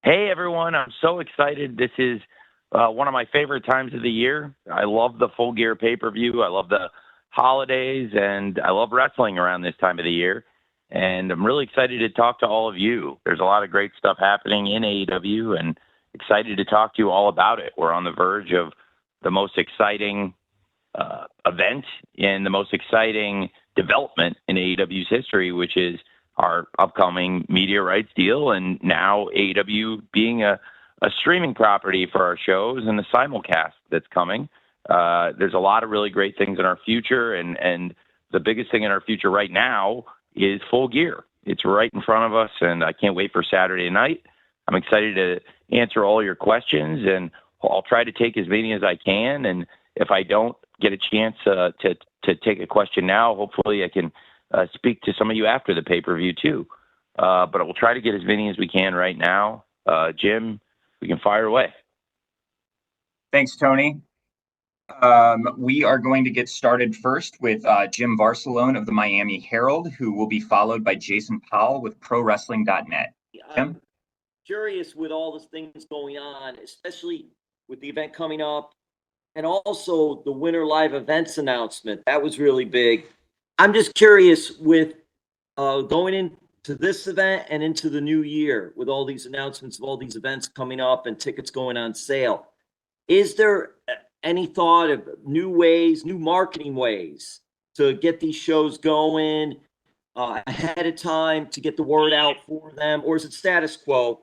Hey, everyone. I'm so excited. This is one of my favorite times of the year. I love the Full Gear pay-per-view. I love the holidays, and I love wrestling around this time of the year. And I'm really excited to talk to all of you. There's a lot of great stuff happening in AEW, and excited to talk to you all about it. We're on the verge of the most exciting event and the most exciting development in AEW's history, which is our upcoming media rights deal, and now AEW being a streaming property for our shows and the simulcast that's coming. There's a lot of really great things in our future, and the biggest thing in our future right now is Full Gear. It's right in front of us, and I can't wait for Saturday night. I'm excited to answer all your questions, and I'll try to take as many as I can. And if I don't get a chance to take a question now, hopefully I can speak to some of you after the pay-per-view too. But we'll try to get as many as we can right now. Jim, we can fire away. Thanks, Tony. We are going to get started first with Jim Varsalone of the Miami Herald, who will be followed by Jason Powell with ProWrestling.net. I'm curious with all the things going on, especially with the event coming up, and also the Winter Live Events announcement. That was really big. I'm just curious with going into this event and into the new year with all these announcements of all these events coming up and tickets going on sale. Is there any thought of new ways, new marketing ways to get these shows going ahead of time to get the word out for them, or is it status quo?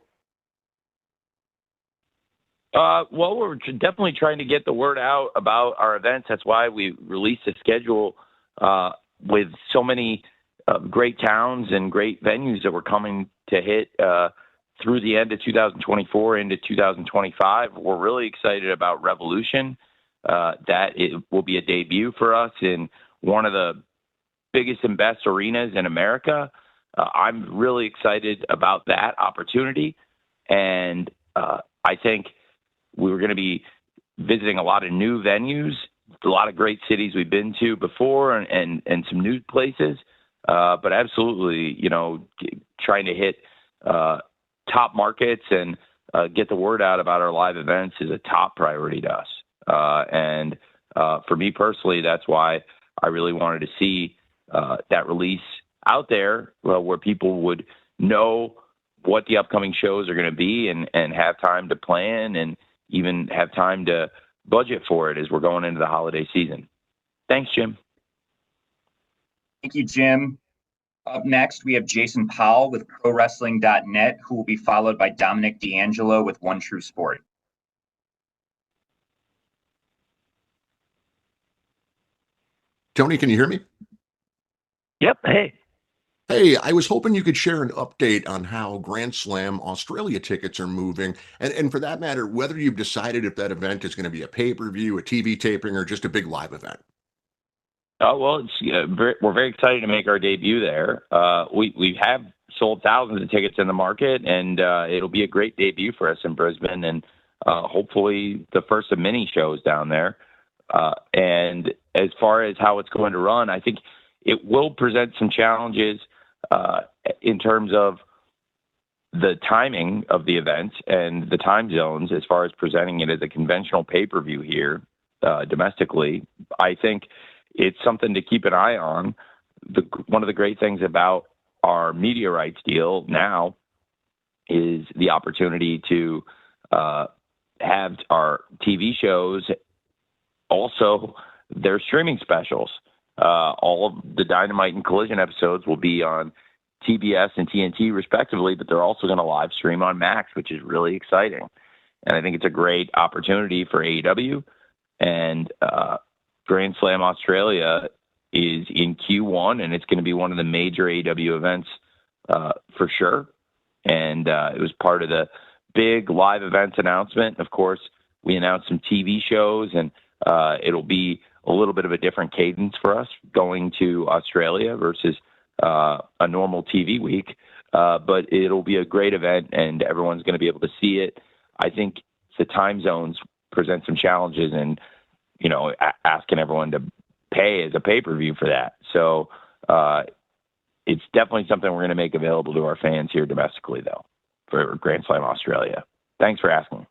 Well, we're definitely trying to get the word out about our events. That's why we released a schedule with so many great towns and great venues that we're coming to hit through the end of 2024 into 2025. We're really excited about Revolution. That it will be a debut for us in one of the biggest and best arenas in America. I'm really excited about that opportunity. And I think we're going to be visiting a lot of new venues, a lot of great cities we've been to before, and some new places. But absolutely, trying to hit top markets and get the word out about our live events is a top priority to us. And for me personally, that's why I really wanted to see that release out there where people would know what the upcoming shows are going to be and have time to plan and even have time to budget for it as we're going into the holiday season. Thanks, Jim. Thank you, Jim. Up next, we have Jason Powell with ProWrestling.net, who will be followed by Dominic D'Angelo with One True Sport. Tony, can you hear me? Yep. Hey. Hey, I was hoping you could share an update on how Grand Slam Australia tickets are moving, and for that matter, whether you've decided if that event is going to be a pay-per-view, a TV taping, or just a big live event. Well, we're very excited to make our debut there. We have sold thousands of tickets in the market, and it'll be a great debut for us in Brisbane, and hopefully the first of many shows down there. And as far as how it's going to run, I think it will present some challenges in terms of the timing of the event and the time zones as far as presenting it as a conventional pay-per-view here domestically. I think it's something to keep an eye on. One of the great things about our media rights deal now is the opportunity to have our TV shows also their streaming specials. All of the Dynamite and Collision episodes will be on TBS and TNT respectively, but they're also going to live stream on Max, which is really exciting. And I think it's a great opportunity for AEW. And Grand Slam Australia is in Q1, and it's going to be one of the major AEW events for sure. And it was part of the big live events announcement. Of course, we announced some TV shows, and it'll be a little bit of a different cadence for us going to Australia versus a normal TV week. But it'll be a great event, and everyone's going to be able to see it. I think the time zones present some challenges and, asking everyone to pay as a pay-per-view for that. So it's definitely something we're going to make available to our fans here domestically, though. for Grand Slam Australia. Thanks for asking.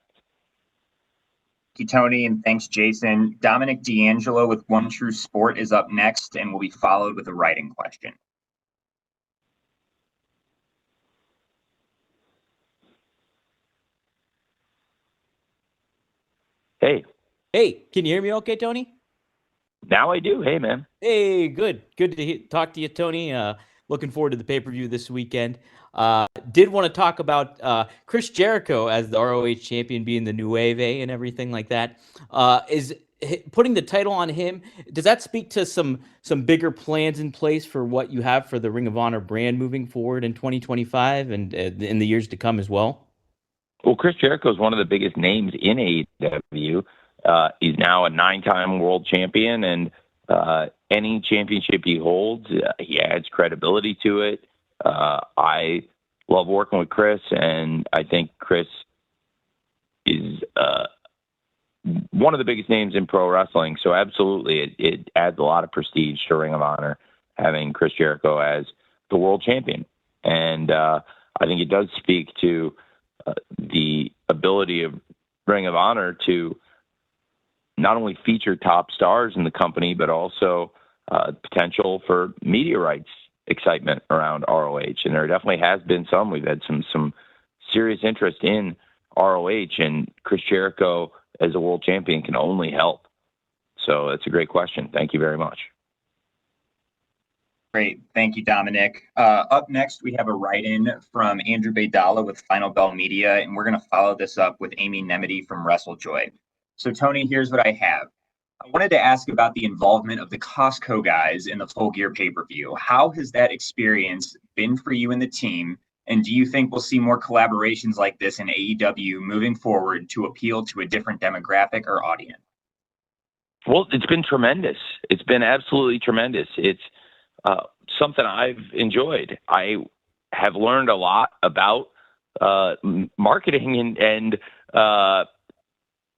Thank you, Tony, and thanks, Jason. Dominic D'Angelo with One True Sport is up next and will be followed with a writing question. Hey. Hey, can you hear me okay, Tony? Now I do. Hey, man. Hey, good. Good to talk to you, Tony. Looking forward to the pay-per-view this weekend. Did want to talk about Chris Jericho as the ROH champion being the nueve and everything like that. Is putting the title on him, does that speak to some bigger plans in place for what you have for the Ring of Honor brand moving forward in 2025 and in the years to come as well? Well, Chris Jericho is one of the biggest names in AEW. He's now a 9-time world champion, and any championship he holds, he adds credibility to it. I love working with Chris, and I think Chris is one of the biggest names in pro wrestling. So absolutely, it adds a lot of prestige to Ring of Honor having Chris Jericho as the world champion. And I think it does speak to the ability of Ring of Honor to not only feature top stars in the company, but also potential for media rights excitement around ROH. And there definitely has been some. We've had some serious interest in ROH, and Chris Jericho as a world champion can only help. So that's a great question. Thank you very much. Great. Thank you, Dominic. Up next, we have a write-in from Andrew Baydala with Final Bell Media, and we're going to follow this up with Amy Nemedy from WrestleJoy. So, Tony, here's what I have. I wanted to ask about the involvement of the Costco guys in the Full Gear pay-per-view. How has that experience been for you and the team? And do you think we'll see more collaborations like this in AEW moving forward to appeal to a different demographic or audience? Well, it's been tremendous. It's been absolutely tremendous. It's something I've enjoyed. I have learned a lot about marketing and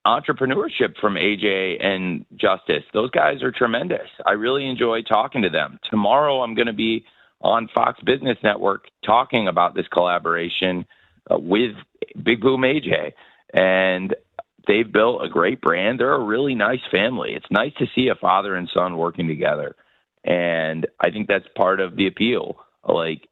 entrepreneurship from AJ and Justice. Those guys are tremendous. I really enjoy talking to them. Tomorrow, I'm going to be on Fox Business Network talking about this collaboration with Big Boom AJ. And they've built a great brand. They're a really nice family. It's nice to see a father and son working together. And I think that's part of the appeal. Like,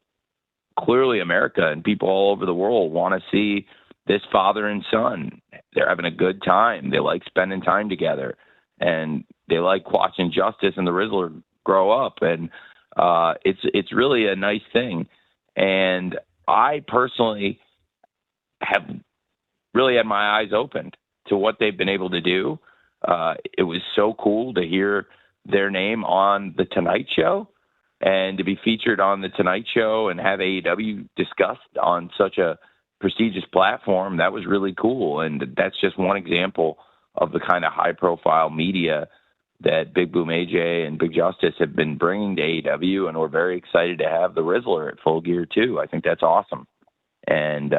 clearly America and people all over the world want to see this father and son. They're having a good time. They like spending time together, and they like watching Justice and the Rizzler grow up. And it's really a nice thing. And I personally have really had my eyes opened to what they've been able to do. It was so cool to hear their name on The Tonight Show and to be featured on The Tonight Show and have AEW discussed on such a prestigious platform. That was really cool. And that's just one example of the kind of high profile media that Big Boom AJ and Big Justice have been bringing to AEW. And we're very excited to have the Rizzler at Full Gear too. I think that's awesome. And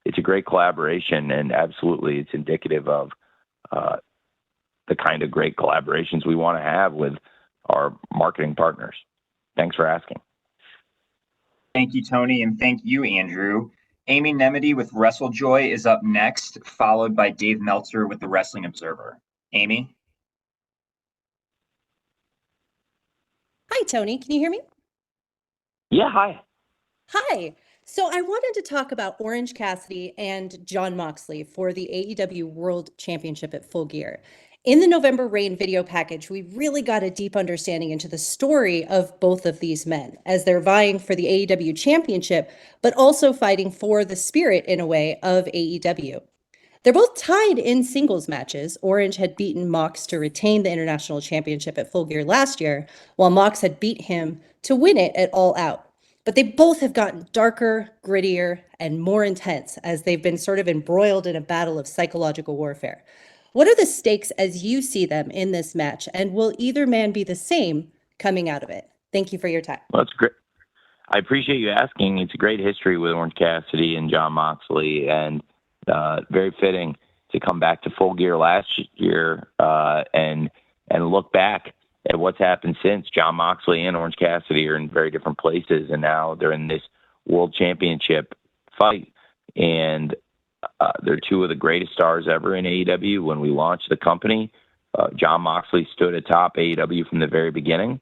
it's a great collaboration, and absolutely it's indicative of the kind of great collaborations we want to have with our marketing partners. Thanks for asking. Thank you, Tony, and thank you, Andrew. Amy Nemedy with WrestleJoy is up next, followed by Dave Meltzer with the Wrestling Observer. Amy? Hi, Tony. Can you hear me? Yeah, hi. Hi. So I wanted to talk about Orange Cassidy and Jon Moxley for the AEW World Championship at Full Gear. In the November Rain video package, we really got a deep understanding into the story of both of these men as they're vying for the AEW Championship, but also fighting for the spirit, in a way, of AEW. They're both tied in singles matches. Orange had beaten Mox to retain the International Championship at Full Gear last year, while Mox had beat him to win it at All Out. But they both have gotten darker, grittier, and more intense as they've been sort of embroiled in a battle of psychological warfare. What are the stakes as you see them in this match, and will either man be the same coming out of it? Thank you for your time. Well, that's great. I appreciate you asking. It's a great history with Orange Cassidy and Jon Moxley, and very fitting to come back to Full Gear last year and look back at what's happened since. Jon Moxley and Orange Cassidy are in very different places, and now they're in this World Championship fight. and they're two of the greatest stars ever in AEW. When we launched the company, Jon Moxley stood atop AEW from the very beginning,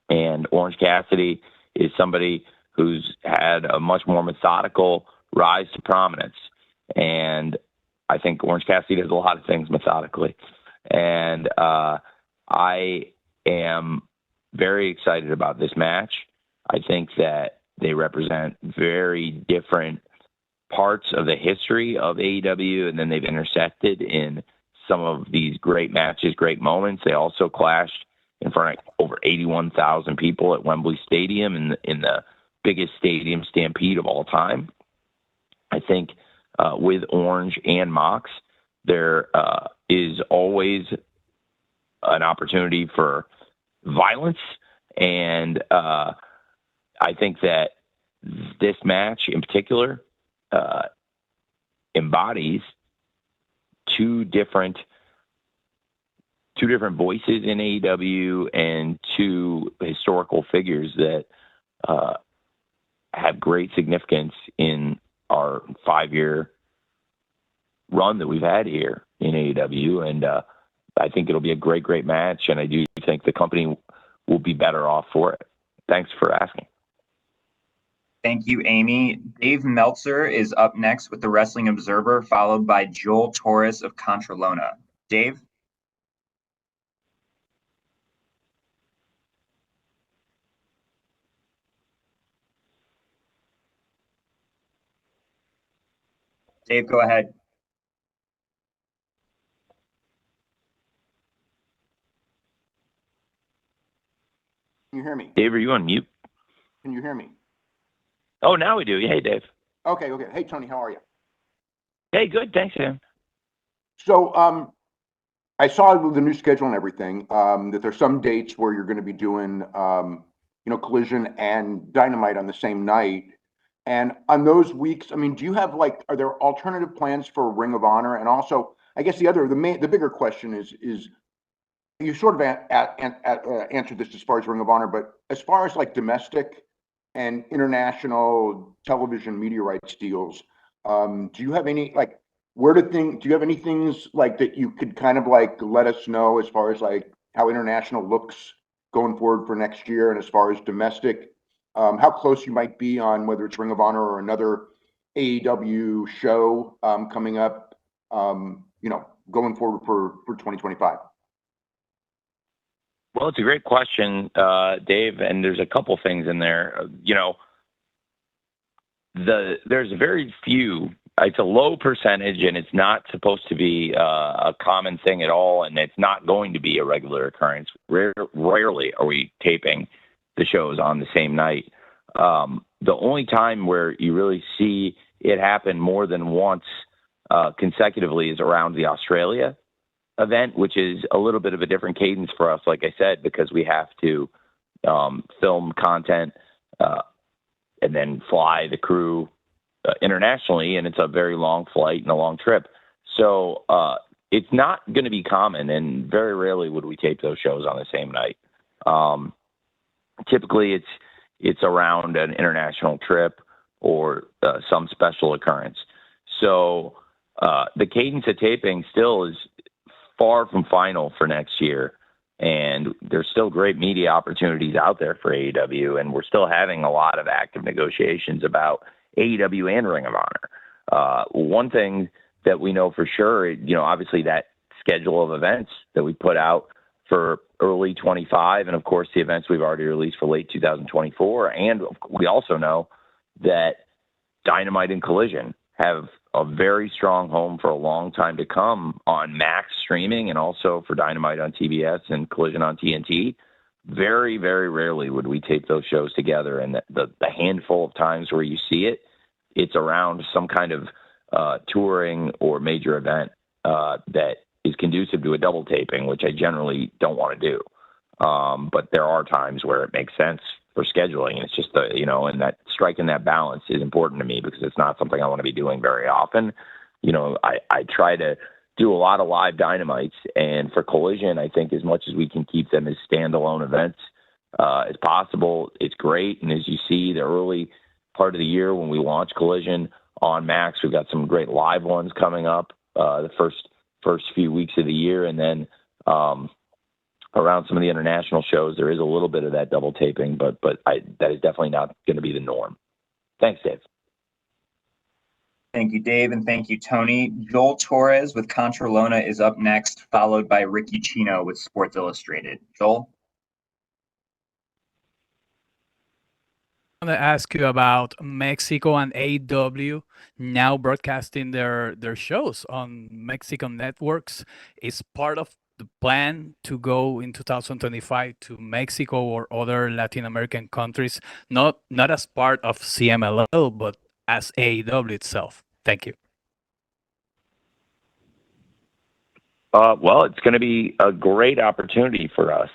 and Orange Cassidy is somebody who's had a much more methodical rise to prominence. And I think Orange Cassidy does a lot of things methodically. And I am very excited about this match. I think that they represent very different parts of the history of AEW, and then they've intersected in some of these great matches, great moments. They also clashed in front of over 81,000 people at Wembley Stadium in the biggest stadium stampede of all time. I think with Orange and Mox, there is always an opportunity for violence, and I think that this match in particular embodies two different voices in AEW and two historical figures that have great significance in our 5-year run that we've had here in AEW. And I think it'll be a great match, and I do think the company will be better off for it. Thanks for asking. Thank you, Amy. Dave Meltzer is up next with the Wrestling Observer, followed by Joel Torres of Contralona. Dave? Dave, go ahead. Can you hear me? Dave, are you on mute? Can you hear me? Oh, now we do. Hey, Dave. Okay. Hey, Tony, how are you? Hey, good. Thanks, Sam. So, I saw the new schedule and everything, that there's some dates where you're going to be doing, Collision and Dynamite on the same night. And on those weeks, I mean, do you have are there alternative plans for Ring of Honor? And also, I guess the bigger question is you sort of answered this as far as Ring of Honor, but as far as domestic and international television media rights deals, do you have any do you have any things that you could kind of let us know as far as how international looks going forward for next year, and as far as domestic, how close you might be on whether it's Ring of Honor or another AEW show coming up, going forward for 2025? Well, it's a great question, Dave, and there's a couple things in there. There's very few. It's a low percentage, and it's not supposed to be a common thing at all, and it's not going to be a regular occurrence. Rarely are we taping the shows on the same night. The only time where you really see it happen more than once consecutively is around the Australia event, which is a little bit of a different cadence for us, like I said, because we have to film content and then fly the crew internationally, and it's a very long flight and a long trip. So it's not going to be common, and very rarely would we tape those shows on the same night. Typically, it's around an international trip or some special occurrence. So the cadence of taping still is far from final for next year, and there's still great media opportunities out there for AEW, and we're still having a lot of active negotiations about AEW and Ring of Honor. One thing that we know for sure, obviously that schedule of events that we put out for early 25, and of course the events we've already released for late 2024, and we also know that Dynamite and Collision have a very strong home for a long time to come on Max streaming, and also for Dynamite on TBS and Collision on TNT. Very, very rarely would we tape those shows together, and the handful of times where you see it, it's around some kind of touring or major event that is conducive to a double taping, which I generally don't want to do. But there are times where it makes sense for scheduling. It's just and that striking that balance is important to me, because it's not something I want to be doing very often. I try to do a lot of live Dynamites, and for Collision, I think as much as we can keep them as standalone events as possible, it's great. And as you see, the early part of the year when we launch Collision, on Max. We've got some great live ones coming up the first few weeks of the year, and then around some of the international shows, there is a little bit of that double taping, but that is definitely not going to be the norm. Thanks, Dave. Thank you, Dave, and thank you, Tony. Joel Torres with Contralona is up next, followed by Ricky Chino with Sports Illustrated. Joel? I want to ask you about Mexico and AEW now broadcasting their shows on Mexican networks. Is part of the plan to go in 2025 to Mexico or other Latin American countries, not as part of CMLL, but as AEW itself? Thank you. Well, it's going to be a great opportunity for us.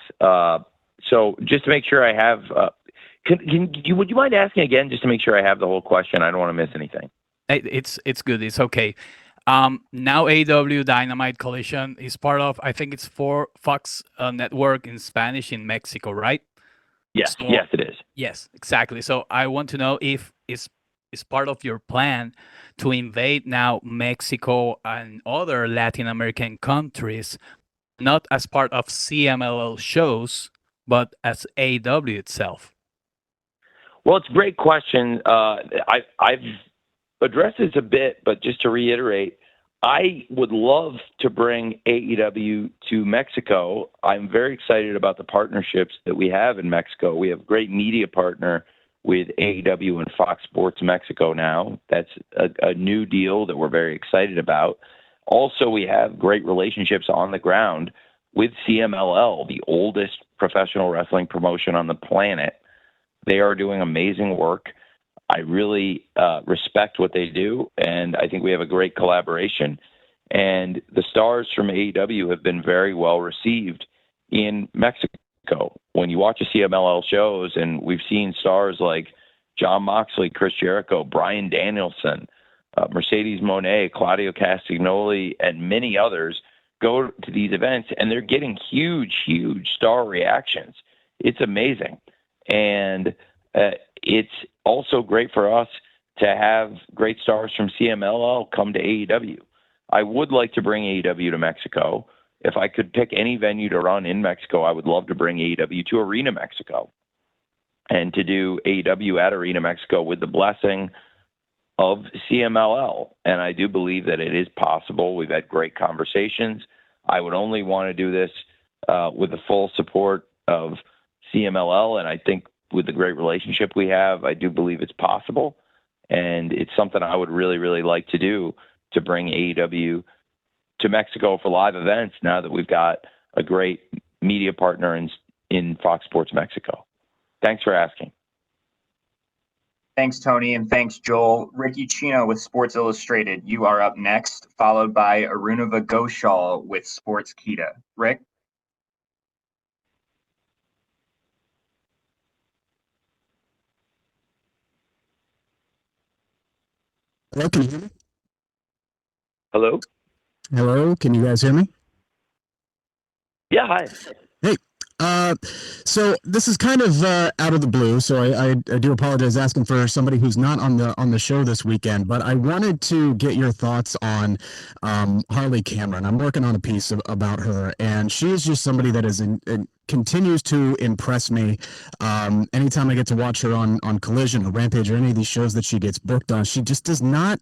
So just to make sure I have, would you mind asking again, just to make sure I have the whole question? I don't want to miss anything. It's good. It's okay. Now AEW Dynamite Collision is part of, I think it's for Fox Network in Spanish in Mexico, right? Yes, So, yes, it is. Yes, exactly. So I want to know if it's part of your plan to invade now Mexico and other Latin American countries, not as part of CMLL shows, but as AEW itself. Well, it's a great question. I've addressed this a bit, but just to reiterate, I would love to bring AEW to Mexico. I'm very excited about the partnerships that we have in Mexico. We have a great media partner with AEW and Fox Sports Mexico now. That's a new deal that we're very excited about. Also, we have great relationships on the ground with CMLL, the oldest professional wrestling promotion on the planet. They are doing amazing work. I really respect what they do, and I think we have a great collaboration. And the stars from AEW have been very well received in Mexico. When you watch a CMLL shows, and we've seen stars like Jon Moxley, Chris Jericho, Bryan Danielson, Mercedes Moné, Claudio Castagnoli, and many others go to these events, and they're getting huge star reactions. It's amazing. And it's also great for us to have great stars from CMLL come to AEW. I would like to bring AEW to Mexico. If I could pick any venue to run in Mexico, I would love to bring AEW to Arena Mexico and to do AEW at Arena Mexico with the blessing of CMLL. And I do believe that it is possible. We've had great conversations. I would only want to do this with the full support of CMLL, and I think with the great relationship we have, I do believe it's possible, and it's something I would really like to do, to bring AEW to Mexico for live events now that we've got a great media partner in Fox Sports Mexico. Thanks for asking. Thanks, Tony, and thanks, Joel. Ricky Chino with Sports Illustrated, you are up next, followed by Arunava Ghoshal with Sports Kita. Rick? Hello, can you hear me? Hello? Hello, can you guys hear me? Yeah, hi. Hey, so this is kind of out of the blue, so I do apologize asking for somebody who's not on the show this weekend, but I wanted to get your thoughts on Harley Cameron. I'm working on a piece about her, and she is just somebody that is continues to impress me. Anytime I get to watch her on Collision or Rampage or any of these shows that she gets booked on, she just does not,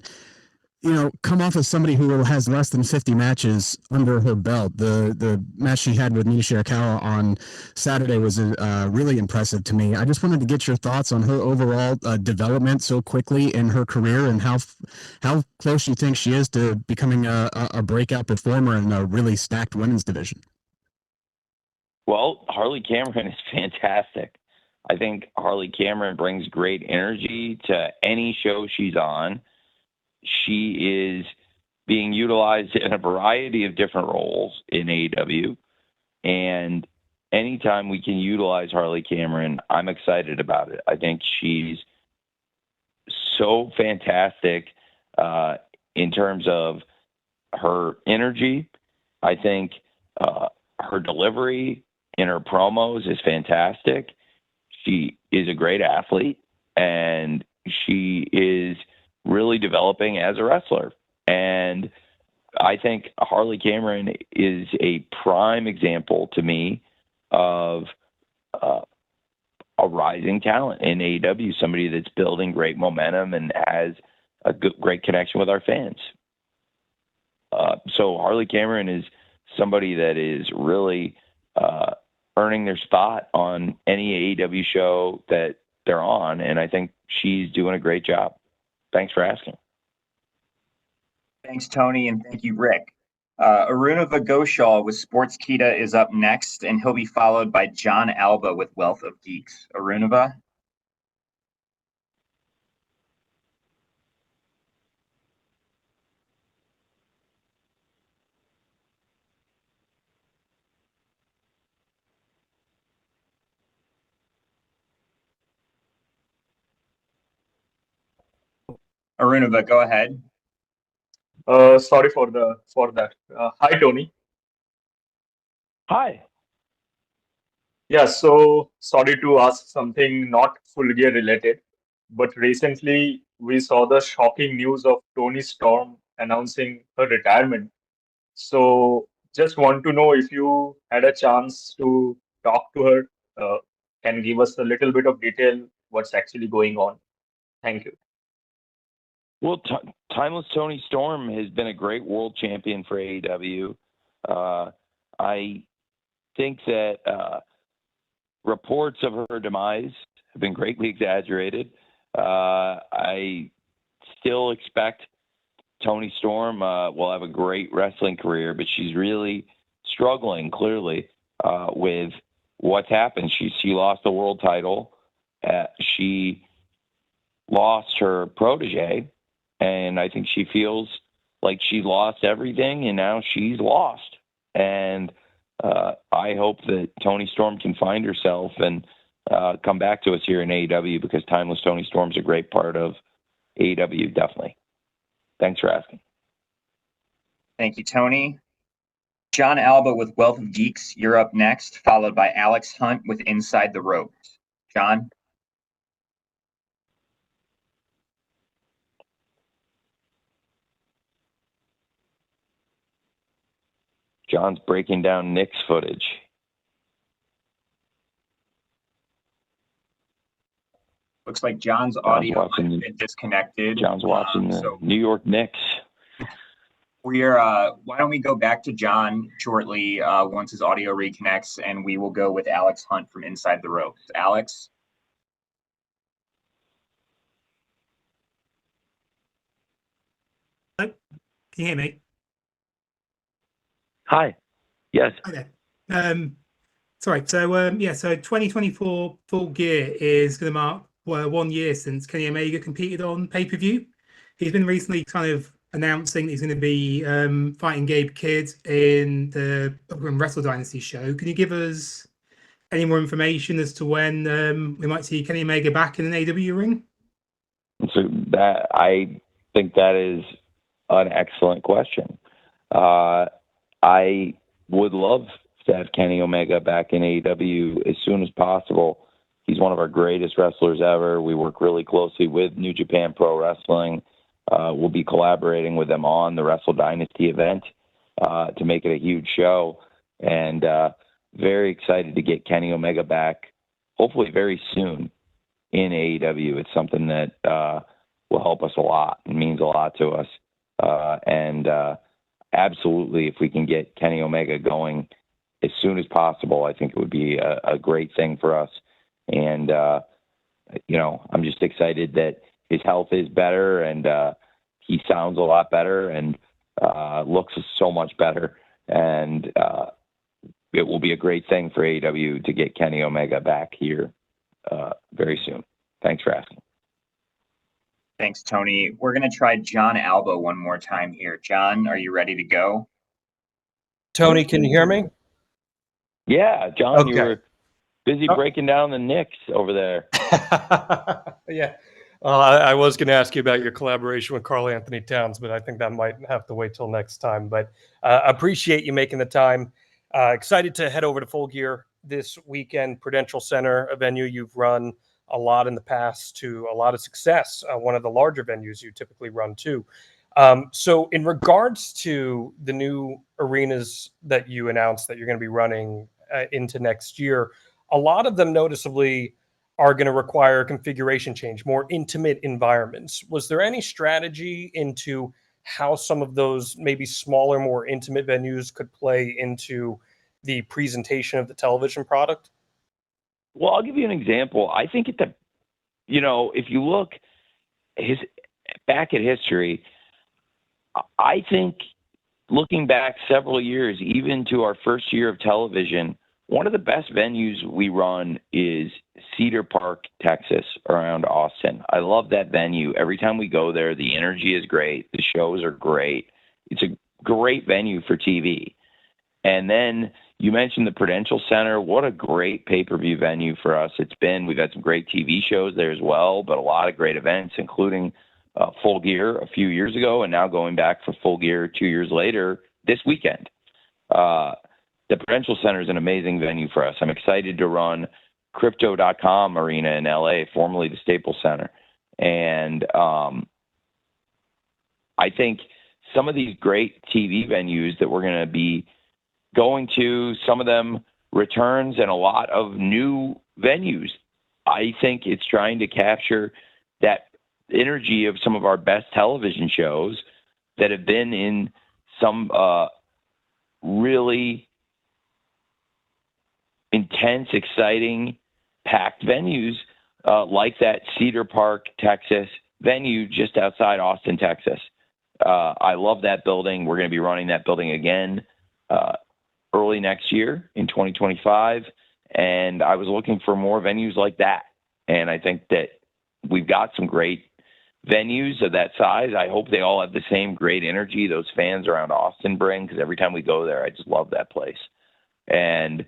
come off as somebody who has less than 50 matches under her belt. The match she had with Mina Shirakawa on Saturday was really impressive to me. I just wanted to get your thoughts on her overall development so quickly in her career, and how close you think she is to becoming a breakout performer in a really stacked women's division. Well, Harley Cameron is fantastic. I think Harley Cameron brings great energy to any show she's on. She is being utilized in a variety of different roles in AEW. And anytime we can utilize Harley Cameron, I'm excited about it. I think she's so fantastic in terms of her energy. I think her delivery in her promos is fantastic. She is a great athlete, and she is really developing as a wrestler. And I think Harley Cameron is a prime example to me of a rising talent in AEW, somebody that's building great momentum and has a great connection with our fans. So Harley Cameron is somebody that is really earning their spot on any AEW show that they're on, and I think she's doing a great job. Thanks for asking. Thanks, Tony, and thank you, Rick. Arunava Ghoshal with Sportskeeda is up next, and he'll be followed by John Alba with Wealth of Geeks. Arunava? Arunava, go ahead. Sorry for that. Hi, Tony. Hi. Yeah, so sorry to ask something not full gear related, but recently we saw the shocking news of Toni Storm announcing her retirement. So just want to know if you had a chance to talk to her, can give us a little bit of detail what's actually going on. Thank you. Well, Timeless Toni Storm has been a great world champion for AEW. I think that reports of her demise have been greatly exaggerated. I still expect Toni Storm will have a great wrestling career, but she's really struggling clearly with what's happened. She lost the world title. She lost her protege, and I think she feels like she lost everything, and now she's lost. And I hope that Toni Storm can find herself and come back to us here in AEW, because Timeless Toni Storm's a great part of AEW, definitely. Thanks for asking. Thank you, Tony. John Alba with Wealth of Geeks, you're up next, followed by Alex Hunt with Inside the Ropes. John? John's breaking down Nick's footage. Looks like John's audio might have been disconnected. John's watching the New York Knicks. Why don't we go back to John shortly once his audio reconnects, and we will go with Alex Hunt from Inside the Ropes. Alex? Hello? Can you hear me? Hi. Yes. Hi there. Sorry. So so 2024 Full Gear is going to mark 1 year since Kenny Omega competed on pay-per-view. He's been recently kind of announcing that he's going to be fighting Gabe Kidd in the Wrestle Dynasty show. Can you give us any more information as to when we might see Kenny Omega back in an AEW ring? So I think that is an excellent question. I would love to have Kenny Omega back in AEW as soon as possible. He's one of our greatest wrestlers ever. We work really closely with New Japan Pro Wrestling. We'll be collaborating with them on the Wrestle Dynasty event to make it a huge show. And very excited to get Kenny Omega back, hopefully very soon in AEW. It's something that will help us a lot. It means a lot to us. Absolutely, if we can get Kenny Omega going as soon as possible, I think it would be a great thing for us. And, I'm just excited that his health is better, and he sounds a lot better, and looks so much better. And it will be a great thing for AEW to get Kenny Omega back here very soon. Thanks for asking. Thanks, Tony. We're going to try John Alba one more time here. John, are you ready to go? Tony, can you hear me? Yeah, John, Okay. You were busy breaking down the Knicks over there. Yeah. I was going to ask you about your collaboration with Karl Anthony Towns, but I think that might have to wait till next time. But appreciate you making the time. Excited to head over to Full Gear this weekend. Prudential Center, a venue you've run a lot in the past to a lot of success, one of the larger venues you typically run too. So in regards to the new arenas that you announced that you're going to be running into next year, a lot of them noticeably are going to require a configuration change, more intimate environments. Was there any strategy into how some of those maybe smaller, more intimate venues could play into the presentation of the television product? Well, I'll give you an example. I think if you look back at history, I think looking back several years, even to our first year of television, one of the best venues we run is Cedar Park, Texas, around Austin. I love that venue. Every time we go there, the energy is great. The shows are great. It's a great venue for TV. And then you mentioned the Prudential Center. What a great pay-per-view venue for us it's been. We've had some great TV shows there as well, but a lot of great events, including Full Gear a few years ago, and now going back for Full Gear 2 years later this weekend. The Prudential Center is an amazing venue for us. I'm excited to run Crypto.com Arena in LA, formerly the Staples Center. And I think some of these great TV venues that we're going to be going to, some of them returns and a lot of new venues. I think it's trying to capture that energy of some of our best television shows that have been in some really intense, exciting, packed venues like that Cedar Park, Texas venue just outside Austin, Texas. I love that building. We're going to be running that building again early next year in 2025. And I was looking for more venues like that. And I think that we've got some great venues of that size. I hope they all have the same great energy those fans around Austin bring, because every time we go there, I just love that place. And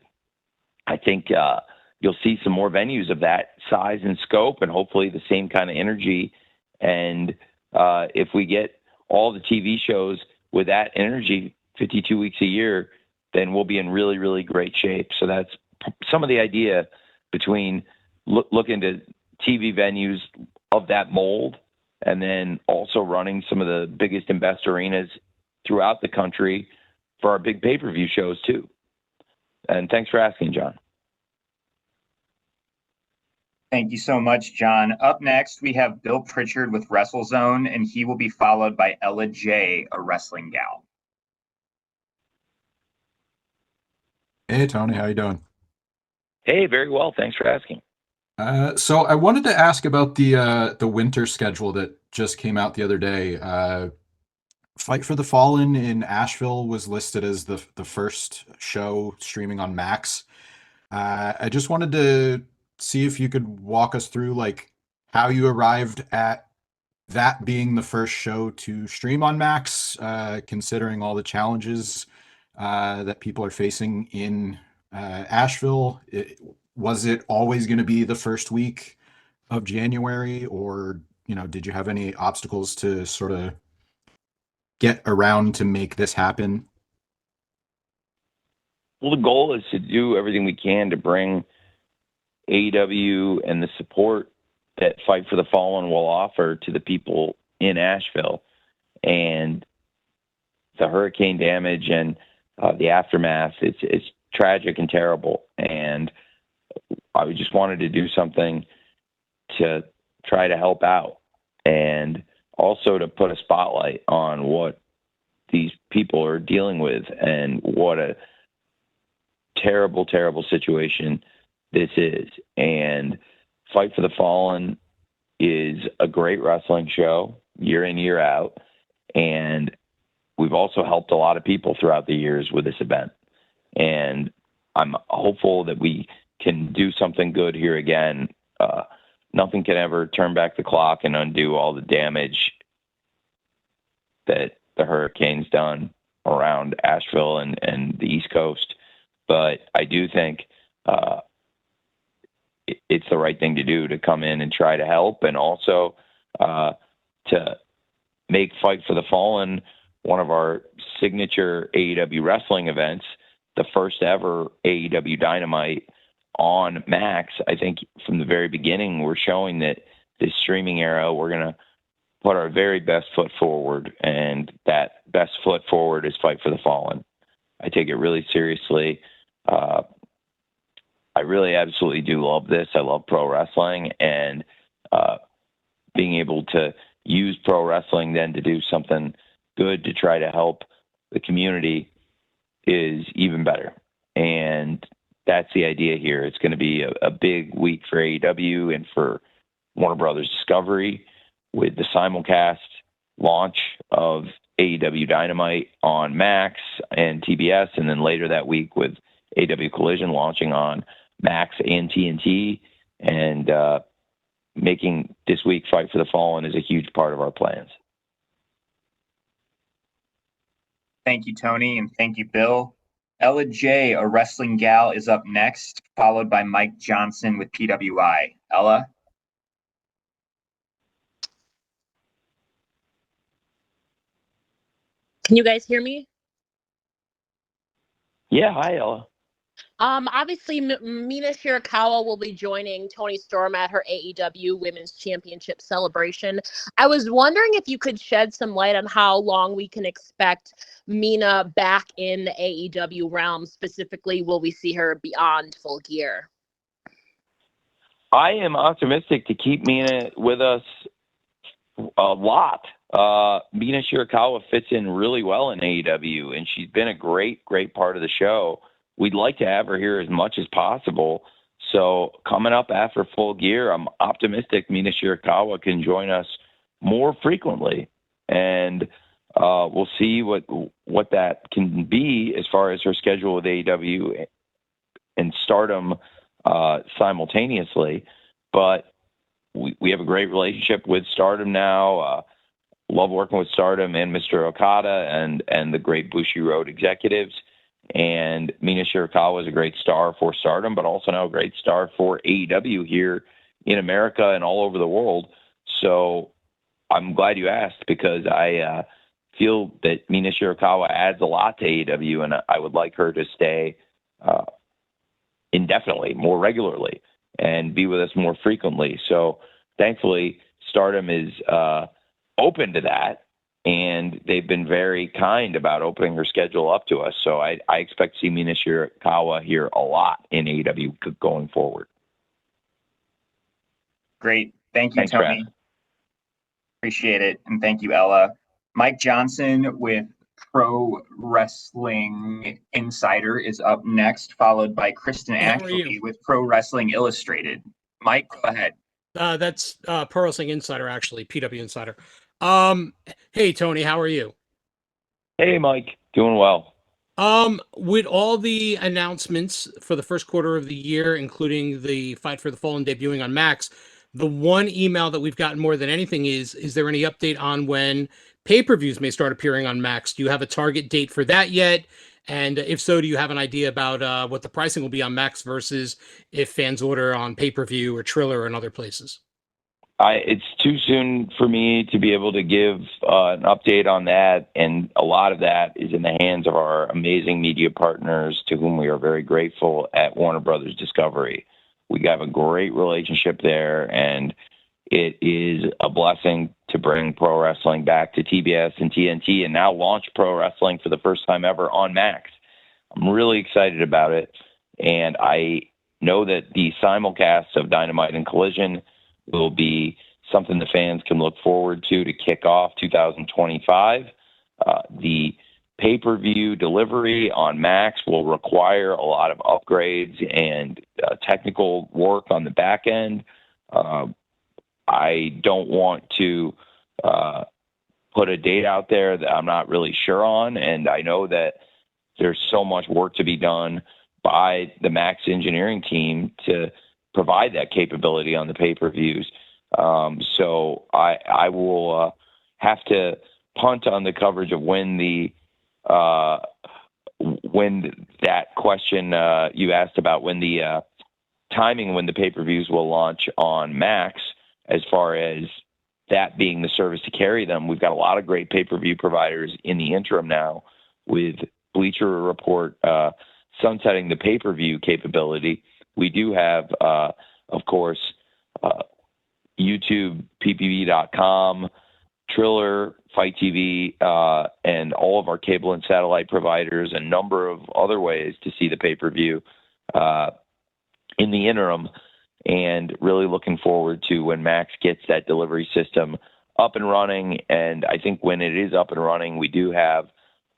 I think you'll see some more venues of that size and scope, and hopefully the same kind of energy. And if we get all the TV shows with that energy 52 weeks a year, then we'll be in really, really great shape. So that's some of the idea between looking to TV venues of that mold, and then also running some of the biggest and best arenas throughout the country for our big pay-per-view shows too. And thanks for asking, John. Thank you so much, John. Up next, we have Bill Pritchard with WrestleZone, and he will be followed by Ella J, a wrestling gal. Hey, Tony, how you doing? Hey, very well. Thanks for asking. So I wanted to ask about the winter schedule that just came out the other day. Fight for the Fallen in Asheville was listed as the first show streaming on Max. I just wanted to see if you could walk us through like how you arrived at that being the first show to stream on Max, considering all the challenges that people are facing in Asheville. Was it always going to be the first week of January, or, did you have any obstacles to sort of get around to make this happen? Well, the goal is to do everything we can to bring AEW and the support that Fight for the Fallen will offer to the people in Asheville. And the hurricane damage and the aftermath, it's tragic and terrible. And I just wanted to do something to try to help out, and also to put a spotlight on what these people are dealing with and what a terrible, terrible situation this is. And Fight for the Fallen is a great wrestling show year in, year out. And we've also helped a lot of people throughout the years with this event. And I'm hopeful that we can do something good here again. Nothing can ever turn back the clock and undo all the damage that the hurricane's done around Asheville and the East Coast. But I do think it's the right thing to do, to come in and try to help, and also to make Fight for the Fallen one of our signature AEW wrestling events, the first ever AEW Dynamite on Max, I think from the very beginning, we're showing that this streaming era, we're going to put our very best foot forward, and that best foot forward is Fight for the Fallen. I take it really seriously. I really absolutely do love this. I love pro wrestling, and being able to use pro wrestling then to do something good to try to help the community is even better. And that's the idea here. It's going to be a big week for AEW and for Warner Brothers Discovery with the simulcast launch of AEW Dynamite on Max and TBS, and then later that week with AEW Collision launching on Max and TNT, and making this week Fight for the Fallen is a huge part of our plans. Thank you, Tony, and thank you, Bill. Ella J, a wrestling gal, is up next, followed by Mike Johnson with PWI. Ella? Can you guys hear me? Yeah, hi, Ella. Obviously, Mina Shirakawa will be joining Toni Storm at her AEW Women's Championship celebration. I was wondering if you could shed some light on how long we can expect Mina back in the AEW realm. Specifically, will we see her beyond Full Gear? I am optimistic to keep Mina with us a lot. Mina Shirakawa fits in really well in AEW, and she's been a great part of the show. We'd like to have her here as much as possible. So coming up after Full Gear, I'm optimistic Mina Shirakawa can join us more frequently, and we'll see what that can be as far as her schedule with AEW and Stardom simultaneously. But we have a great relationship with Stardom now. Love working with Stardom and Mr. Okada and the great Bushi Road executives. And Mina Shirakawa is a great star for Stardom, but also now a great star for AEW here in America and all over the world. So I'm glad you asked, because I feel that Mina Shirakawa adds a lot to AEW, and I would like her to stay indefinitely, more regularly, and be with us more frequently. So thankfully, Stardom is open to that, and they've been very kind about opening her schedule up to us. So I expect to see Mina Shirakawa here a lot in AEW going forward. Great. Thank you, Thanks, Tony. Brad. Appreciate it. And thank you, Ella. Mike Johnson with Pro Wrestling Insider is up next, followed by Kristen Ashley with Pro Wrestling Illustrated. Mike, go ahead. That's Pro Wrestling Insider, actually, PW Insider. Hey, Tony, how are you? Hey, Mike. Doing well. With all the announcements for the first quarter of the year, including the Fight for the Fallen debuting on Max, the one email that we've gotten more than anything is there any update on when pay-per-views may start appearing on Max? Do you have a target date for that yet? And if so, do you have an idea about what the pricing will be on Max versus if fans order on pay-per-view or Triller and other places? It's too soon for me to be able to give an update on that, and a lot of that is in the hands of our amazing media partners, to whom we are very grateful at Warner Brothers Discovery. We have a great relationship there, and it is a blessing to bring pro wrestling back to TBS and TNT, and now launch pro wrestling for the first time ever on Max. I'm really excited about it, and I know that the simulcasts of Dynamite and Collision will be something the fans can look forward to kick off 2025. The pay-per-view delivery on Max will require a lot of upgrades and technical work on the back end. I don't want to put a date out there that I'm not really sure on, and I know that there's so much work to be done by the Max engineering team to provide that capability on the pay-per-views. So I will have to punt on the coverage of when that question you asked about, when the timing when the pay-per-views will launch on Max, as far as that being the service to carry them. We've got a lot of great pay-per-view providers in the interim now, with Bleacher Report sunsetting the pay-per-view capability. we do have, of course, YouTube, ppv.com, Triller, Fight TV, and all of our cable and satellite providers, a number of other ways to see the pay-per-view in the interim, and really looking forward to when Max gets that delivery system up and running. And I think when it is up and running, we do have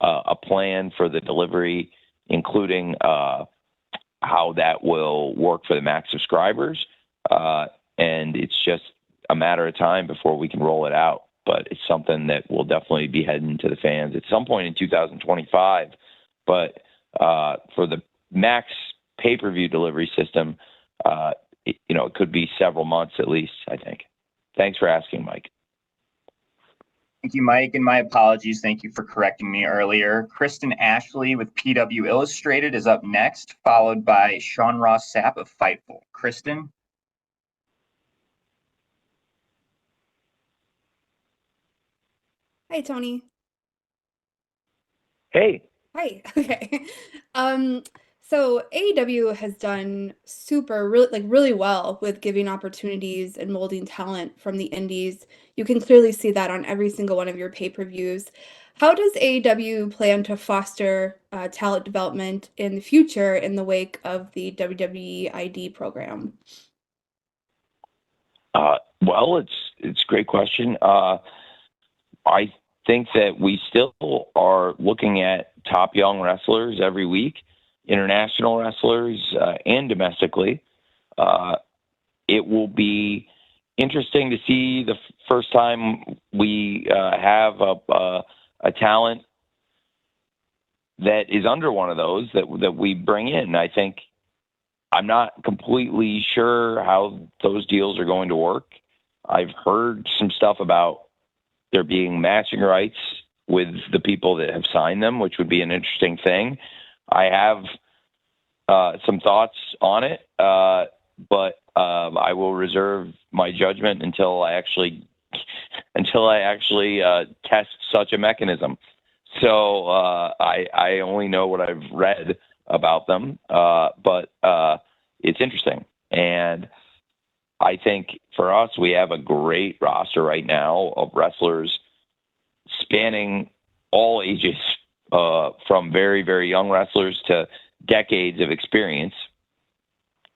a plan for the delivery, including how that will work for the Max subscribers. And it's just a matter of time before we can roll it out. But it's something that will definitely be heading to the fans at some point in 2025. But for the Max pay-per-view delivery system, it could be several months at least, I think. Thanks for asking, Mike. Thank you, Mike, and my apologies. Thank you for correcting me earlier. Kristen Ashley with PW Illustrated is up next, followed by Sean Ross Sapp of Fightful. Kristen? Hi, Tony. Hey. Hi. Okay. So AEW has done really well with giving opportunities and molding talent from the indies. You can clearly see that on every single one of your pay-per-views. How does AEW plan to foster talent development in the future in the wake of the WWE ID program? Well, it's a great question. I think that we still are looking at top young wrestlers every week, international wrestlers and domestically. It will be interesting to see the first time we have a talent that is under one of those that we bring in. I think I'm not completely sure how those deals are going to work. I've heard some stuff about there being matching rights with the people that have signed them, which would be an interesting thing. I have some thoughts on it, but I will reserve my judgment until I actually test such a mechanism. So I only know what I've read about them, but it's interesting. And I think for us, we have a great roster right now of wrestlers spanning all ages, from very, very young wrestlers to decades of experience.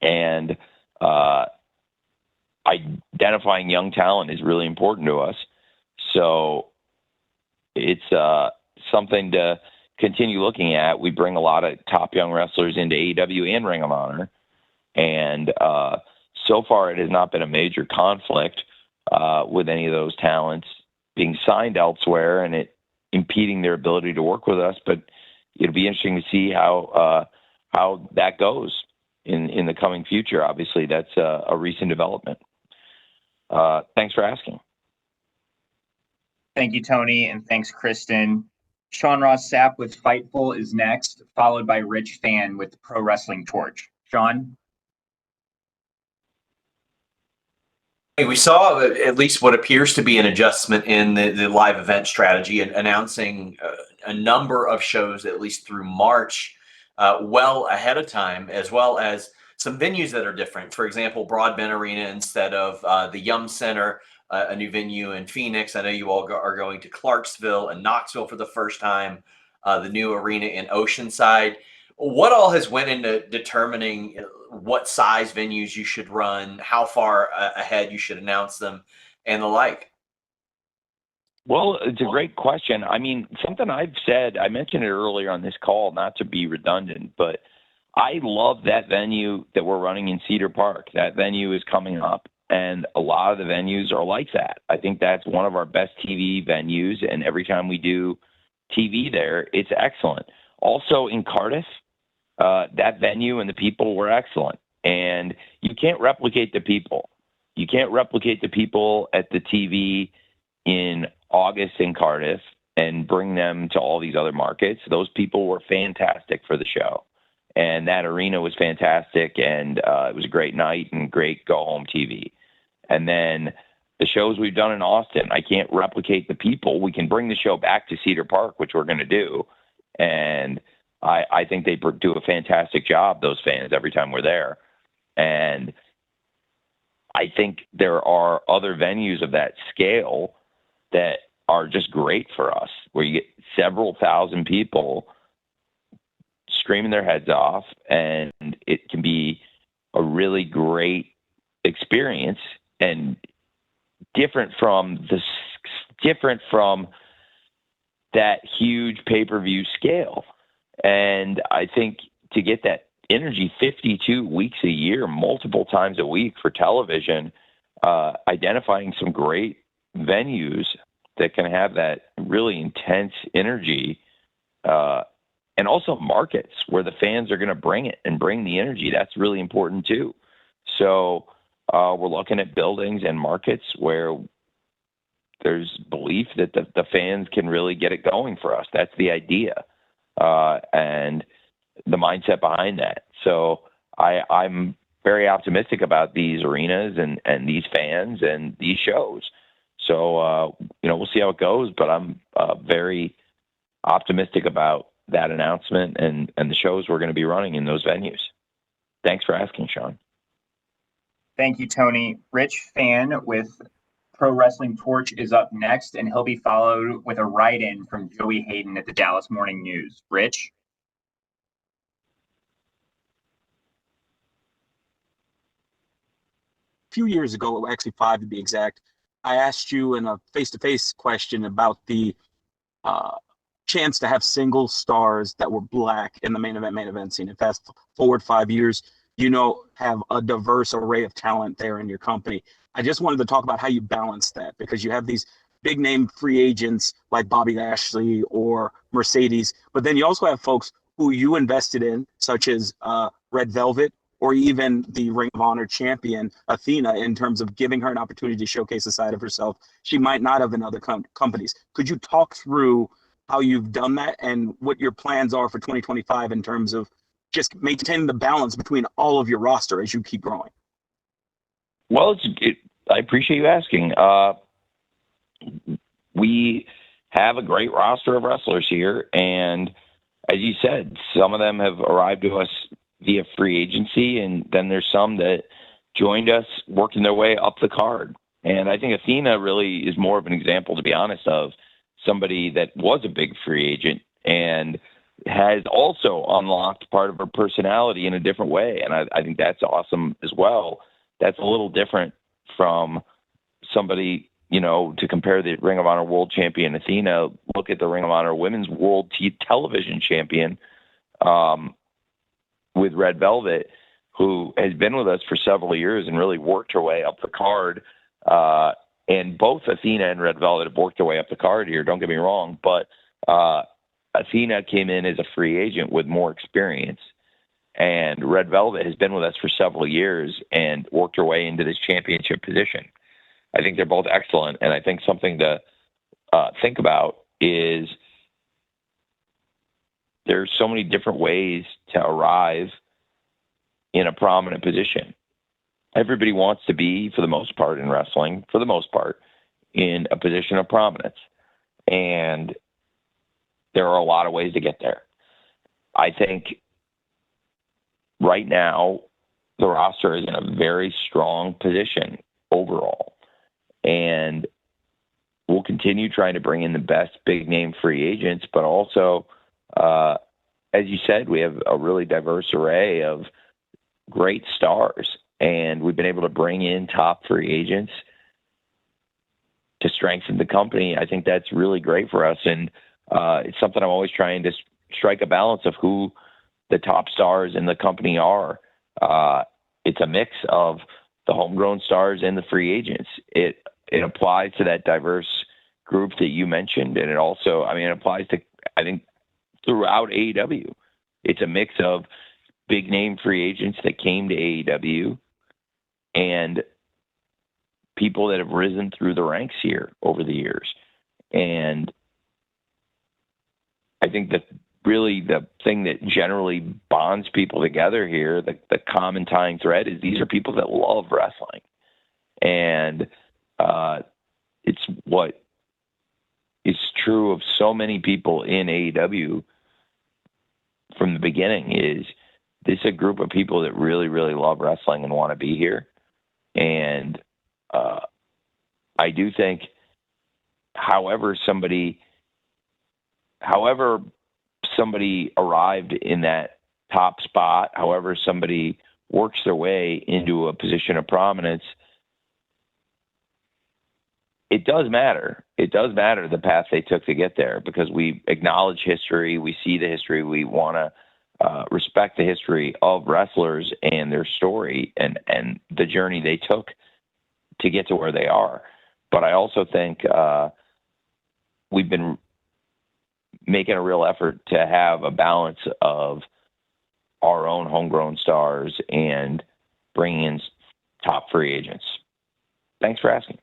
And identifying young talent is really important to us. So it's something to continue looking at. We bring a lot of top young wrestlers into AEW and Ring of Honor. And so far, it has not been a major conflict with any of those talents being signed elsewhere and it impeding their ability to work with us. But it'll be interesting to see how that goes in the coming future. Obviously, that's a recent development. Thanks for asking. Thank you, Tony, and thanks, Kristen. Sean Ross Sapp with Fightful is next, followed by Rich Fan with Pro Wrestling Torch. Sean? We saw at least what appears to be an adjustment in the live event strategy and announcing a number of shows, at least through March, well ahead of time, as well as some venues that are different. For example, Broadbent Arena instead of the Yum Center, a new venue in Phoenix. I know you all are going to Clarksville and Knoxville for the first time, the new arena in Oceanside. What all has went into determining what size venues you should run, how far ahead you should announce them, and the like? Well, it's a great question. I mean, something I've said, I mentioned it earlier on this call, not to be redundant, but I love that venue that we're running in Cedar Park. That venue is coming up, and a lot of the venues are like that. I think that's one of our best TV venues, and every time we do TV there, it's excellent. Also in Cardiff, that venue and the people were excellent. And you can't replicate the people. You can't replicate the people at the TV in August in Cardiff and bring them to all these other markets. Those people were fantastic for the show. And that arena was fantastic. And it was a great night and great go-home TV. And then the shows we've done in Austin, I can't replicate the people. We can bring the show back to Cedar Park, which we're going to do. And I think they do a fantastic job, those fans, every time we're there. And I think there are other venues of that scale that are just great for us, where you get several thousand people screaming their heads off, and it can be a really great experience and different from that huge pay-per-view scale. And I think to get that energy 52 weeks a year, multiple times a week for television, identifying some great venues that can have that really intense energy, and also markets where the fans are going to bring it and bring the energy. That's really important too. So we're looking at buildings and markets where there's belief that the fans can really get it going for us. That's the idea, and the mindset behind that. So I'm very optimistic about these arenas and these fans and these shows. So, we'll see how it goes, but I'm very optimistic about that announcement and the shows we're going to be running in those venues. Thanks for asking, Sean. Thank you, Tony. Rich Fan with Pro Wrestling Torch is up next, and he'll be followed with a write-in from Joey Hayden at the Dallas Morning News. Rich? A few years ago, actually 5 to be exact, I asked you in a face-to-face question about the chance to have single stars that were black in the main event scene. And fast forward 5 years, have a diverse array of talent there in your company. I just wanted to talk about how you balance that, because you have these big name free agents like Bobby Lashley or Mercedes, but then you also have folks who you invested in, such as Red Velvet, or even the Ring of Honor champion, Athena, in terms of giving her an opportunity to showcase a side of herself she might not have in other companies. Could you talk through how you've done that and what your plans are for 2025 in terms of just maintaining the balance between all of your roster as you keep growing? Well, I appreciate you asking. We have a great roster of wrestlers here, and as you said, some of them have arrived to us via free agency, and then there's some that joined us working their way up the card. And I think Athena really is more of an example, to be honest, of somebody that was a big free agent and has also unlocked part of her personality in a different way. And I think that's awesome as well. That's a little different from somebody, to compare the Ring of Honor World Champion Athena. Look at the Ring of Honor Women's World Television Champion, with Red Velvet, who has been with us for several years and really worked her way up the card. And both Athena and Red Velvet have worked their way up the card here, don't get me wrong, but Athena came in as a free agent with more experience, and Red Velvet has been with us for several years and worked her way into this championship position. I think they're both excellent, and I think something to think about is there's so many different ways to arrive in a prominent position. Everybody wants to be, for the most part in wrestling, in a position of prominence. And there are a lot of ways to get there. I think right now the roster is in a very strong position overall. And we'll continue trying to bring in the best big name free agents, but also, as you said, we have a really diverse array of great stars, and we've been able to bring in top free agents to strengthen the company. I think that's really great for us, and it's something I'm always trying to strike a balance of who the top stars in the company are. It's a mix of the homegrown stars and the free agents. It applies to that diverse group that you mentioned, and it also, it applies to, I think, throughout AEW. It's a mix of big name free agents that came to AEW and people that have risen through the ranks here over the years. And I think that really the thing that generally bonds people together here, the common tying thread, is these are people that love wrestling. And it's what is true of so many people in AEW from the beginning, is this is a group of people that really, really love wrestling and want to be here. And I do think, however somebody arrived in that top spot, however somebody works their way into a position of prominence, it does matter. It does matter the path they took to get there, because we acknowledge history. We see the history. We want to respect the history of wrestlers and their story and the journey they took to get to where they are. But I also think we've been making a real effort to have a balance of our own homegrown stars and bringing in top free agents. Thanks for asking.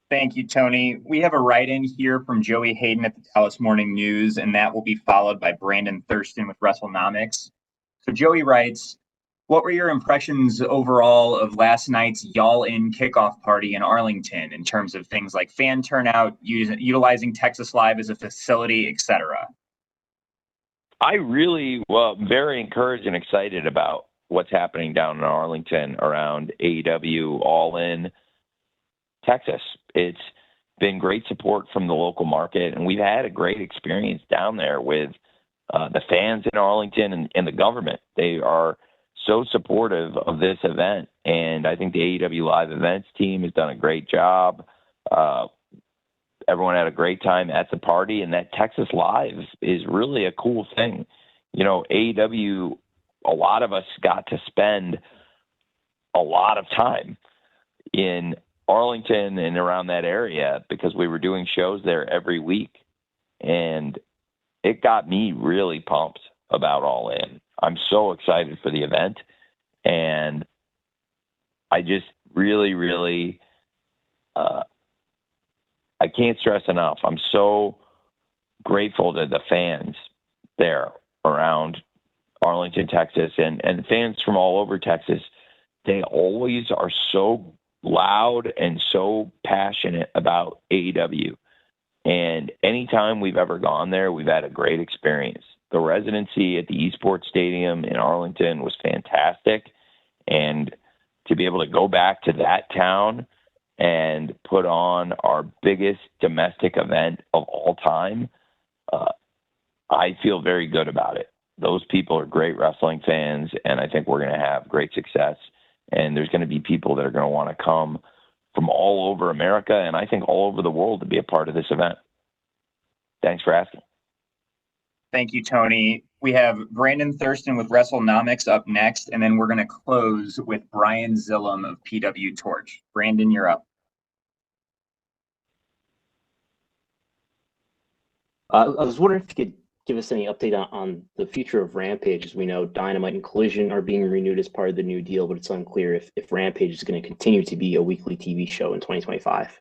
Thank you, Tony. We have a write-in here from Joey Hayden at the Dallas Morning News, and that will be followed by Brandon Thurston with WrestleNomics. So Joey writes, what were your impressions overall of last night's Y'all In kickoff party in Arlington in terms of things like fan turnout, utilizing Texas Live as a facility, etc.? I really, very encouraged and excited about what's happening down in Arlington around AEW All In Texas. It's been great support from the local market, and we've had a great experience down there with the fans in Arlington and the government. They are so supportive of this event, and I think the AEW Live Events team has done a great job. Everyone had a great time at the party, and that Texas Live is really a cool thing. You know, AEW, a lot of us got to spend a lot of time in Arlington and around that area because we were doing shows there every week, and it got me really pumped about All In. I'm so excited for the event, and I just really, I can't stress enough. I'm so grateful to the fans there around Arlington, Texas, and fans from all over Texas. They always are so loud and so passionate about AEW. And anytime we've ever gone there, we've had a great experience. The residency at the Esports Stadium in Arlington was fantastic. And to be able to go back to that town and put on our biggest domestic event of all time, I feel very good about it. Those people are great wrestling fans, and I think we're going to have great success. And there's going to be people that are going to want to come from all over America, and I think all over the world, to be a part of this event. Thanks for asking. Thank you, Tony. We have Brandon Thurston with WrestleNomics up next, and then we're going to close with Brian Zillum of PW Torch. Brandon, you're up. I was wondering if you could give us any update on the future of Rampage. As we know, Dynamite and Collision are being renewed as part of the new deal, but it's unclear if Rampage is going to continue to be a weekly TV show in 2025.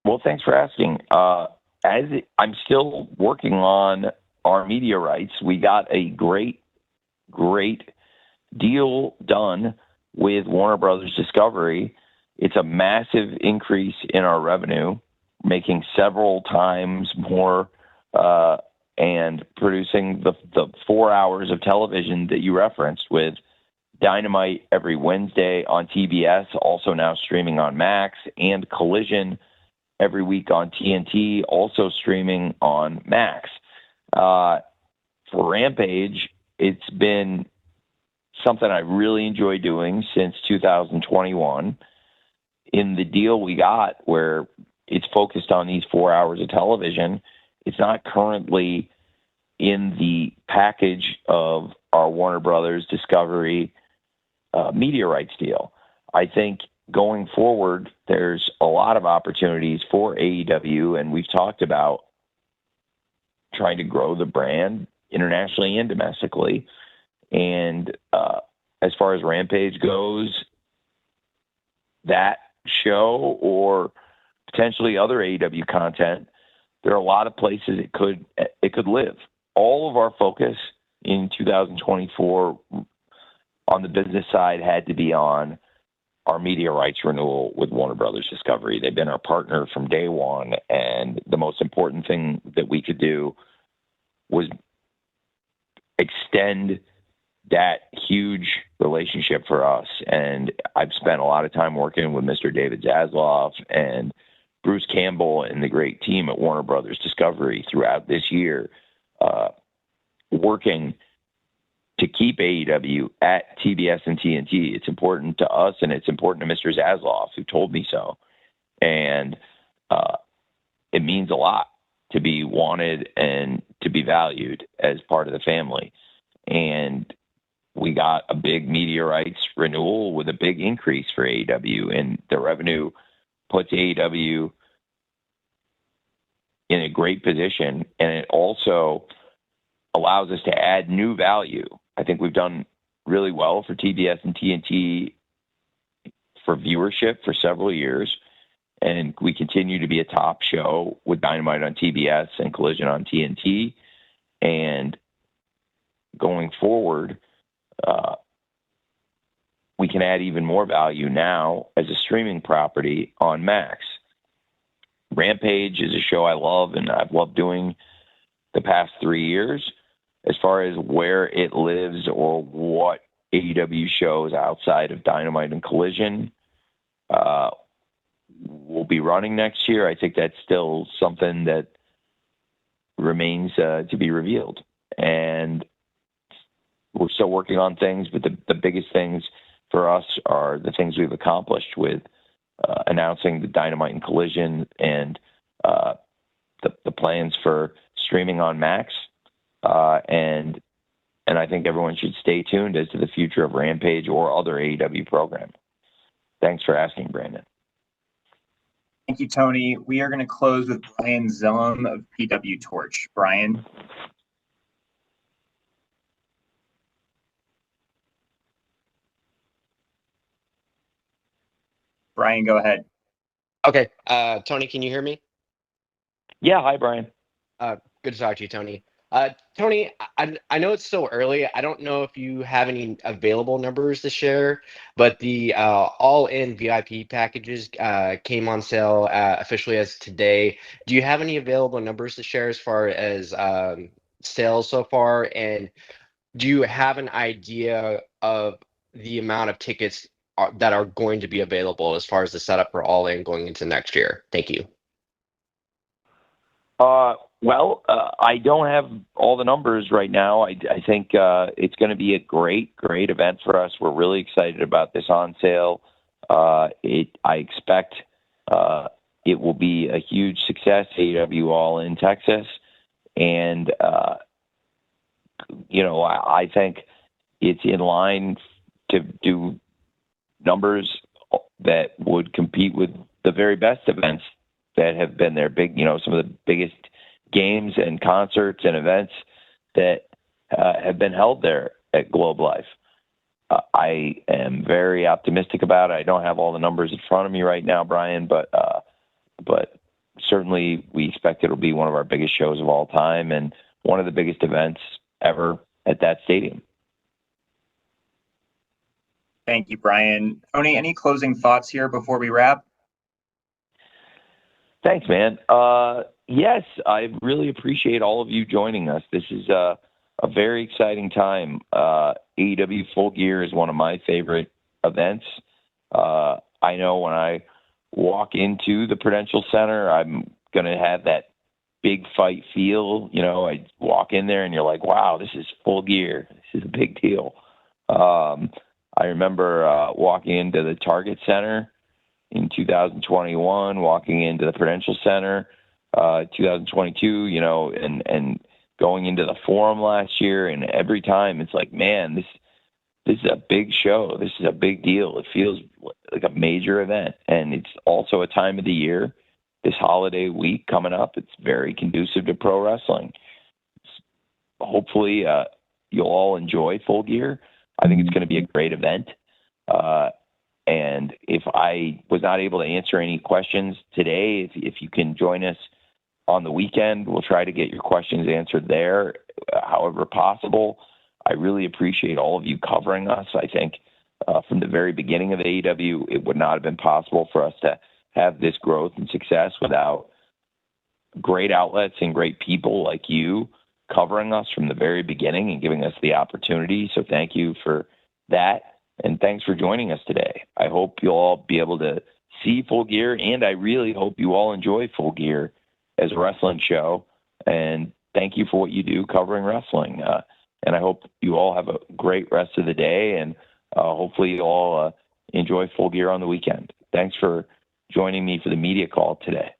Well, thanks for asking. I'm still working on our media rights. We got a great deal done with Warner Brothers Discovery. It's a massive increase in our revenue, making several times more and producing the 4 hours of television that you referenced, with Dynamite every Wednesday on TBS, also now streaming on Max, and Collision every week on TNT, also streaming on Max. For Rampage, it's been something I really enjoy doing since 2021. In the deal we got, where it's focused on these 4 hours of television, it's not currently in the package of our Warner Brothers Discovery media rights deal. I think going forward, there's a lot of opportunities for AEW, and we've talked about trying to grow the brand internationally and domestically. And as far as Rampage goes, that show or potentially other AEW content, there are a lot of places it could live. All of our focus in 2024 on the business side had to be on our media rights renewal with Warner Brothers Discovery. They've been our partner from day one, and the most important thing that we could do was extend that huge relationship for us. And I've spent a lot of time working with Mr. David Zaslav and Bruce Campbell and the great team at Warner Brothers Discovery throughout this year, working to keep AEW at TBS and TNT. It's important to us, and it's important to Mr. Zaslav, who told me so. And it means a lot to be wanted and to be valued as part of the family. And we got a big media rights renewal with a big increase for AEW, and the revenue puts AEW in a great position, and it also allows us to add new value. I think we've done really well for TBS and TNT for viewership for several years, and we continue to be a top show with Dynamite on TBS and Collision on TNT. And going forward, we can add even more value now as a streaming property on Max. Rampage is a show I love, and I've loved doing the past 3 years. As far as where it lives or what AEW shows outside of Dynamite and Collision will be running next year, I think that's still something that remains to be revealed. And we're still working on things, but the biggest things for us are the things we've accomplished with announcing the Dynamite and Collision and the plans for streaming on Max. And I think everyone should stay tuned as to the future of Rampage or other AEW program. Thanks for asking, Brandon. Thank you, Tony. We are going to close with Brian Zillum of PW Torch. Brian. Brian, go ahead. Okay. Tony, can you hear me? Yeah. Hi, Brian. Good to talk to you, Tony. Tony, I know it's still early. I don't know if you have any available numbers to share, but the all-in VIP packages came on sale officially as today. Do you have any available numbers to share as far as sales so far? And do you have an idea of the amount of tickets that are going to be available as far as the setup for all-in going into next year? Thank you. Well, I don't have all the numbers right now. I think it's going to be a great event for us. We're really excited about this on sale. I expect it will be a huge success, AEW All in Texas. And, I think it's in line to do numbers that would compete with the very best events that have been there. Some of the biggest games and concerts and events that have been held there at Globe Life. I am very optimistic about it. I don't have all the numbers in front of me right now, Brian, but certainly we expect it'll be one of our biggest shows of all time and one of the biggest events ever at that stadium. Thank you, Brian. Tony, any closing thoughts here before we wrap? Thanks, man. Yes, I really appreciate all of you joining us. This is a very exciting time. AEW Full Gear is one of my favorite events. I know when I walk into the Prudential Center, I'm going to have that big fight feel. I walk in there and you're like, wow, this is Full Gear. This is a big deal. I remember walking into the Target Center in 2021, walking into the Prudential Center 2022, and going into the Forum last year, and every time it's like, man, this is a big show. This is a big deal. It feels like a major event, and it's also a time of the year, this holiday week coming up. It's very conducive to pro wrestling. Hopefully, you'll all enjoy Full Gear. I think it's going to be a great event. And if I was not able to answer any questions today, if you can join us on the weekend, we'll try to get your questions answered there, however possible. I really appreciate all of you covering us. I think from the very beginning of AEW, it would not have been possible for us to have this growth and success without great outlets and great people like you covering us from the very beginning and giving us the opportunity. So thank you for that. And thanks for joining us today. I hope you'll all be able to see Full Gear, and I really hope you all enjoy Full Gear as a wrestling show. And thank you for what you do covering wrestling. And I hope you all have a great rest of the day, and hopefully you all enjoy Full Gear on the weekend. Thanks for joining me for the media call today.